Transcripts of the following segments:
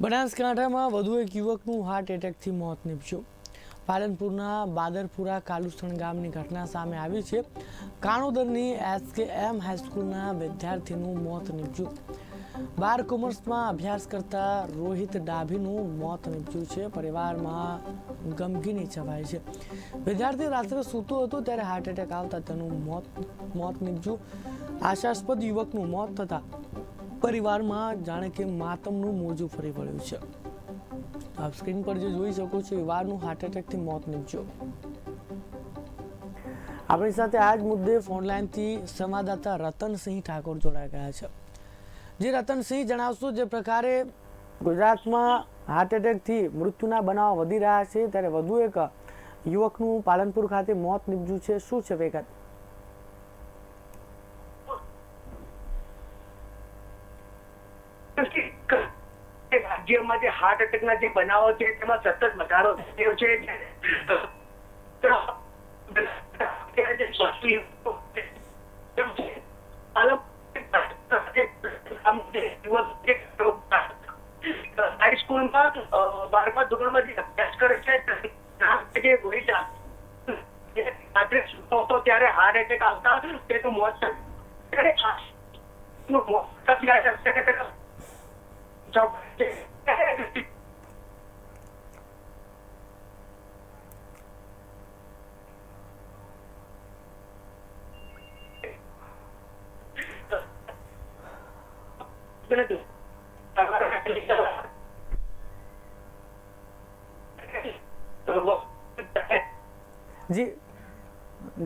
બનાસકાંઠામાં વધુ એક યુવકનું હાર્ટ એટેકથી મોત નીપજ્યું. પાલનપુરના બાદરપુરા કાલુસણ ગામની ઘટના સામે આવી છે. કાણોદરની SKM હાઈસ્કૂલના વિદ્યાર્થીનું મોત નીપજ્યું. બાર કોમર્સમાં અભ્યાસ કરતા રોહિત ડાભીનું મોત નીપજ્યું છે. પરિવારમાં ગમગીની છવાઈ છે. વિદ્યાર્થી રાત્રે સૂતો હતો ત્યારે હાર્ટ એટેક આવતા તેનું મોત નીપજ્યું. આશાસ્પદ યુવકનું મોત થતા પરિવારમાં જાણે કે માતમનું મોજું ફરી વળ્યું છે. આપ સ્ક્રીન પર જે જોઈ શકો છો, યુવાનનું હાર્ટ એટેકથી મોત નીપજ્યું. આપણી સાથે આ જ મુદ્દે ફોનલાઈનથી સંવાદદાતા રતનસિંહ ઠાકોર જોડાઈ ગયા છે. જે રતનસિંહ, જણાવશો જે પ્રકારે ગુજરાતમાં હાર્ટ એટેકથી મૃત્યુના બનાવ વધી રહ્યા છે, ત્યારે વધુ એક યુવકનું પાલનપુર ખાતે મોત નીપજ્યું છે. શું છે વિગત? રાજ્યમાં જે હાર્ટ એટેકના જે બનાવો છે તેમાં સતત વધારો થયો છે. હાઈસ્કૂલમાં 12મા ધોરણમાં જે અભ્યાસ કરે છે રાત્રે સૂતો હતો ત્યારે હાર્ટ એટેક આવતા તેનું મોત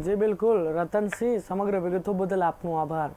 જી બિલકુલ રતનસિંહ, સમગ્ર વિગતો બદલ આપનો આભાર.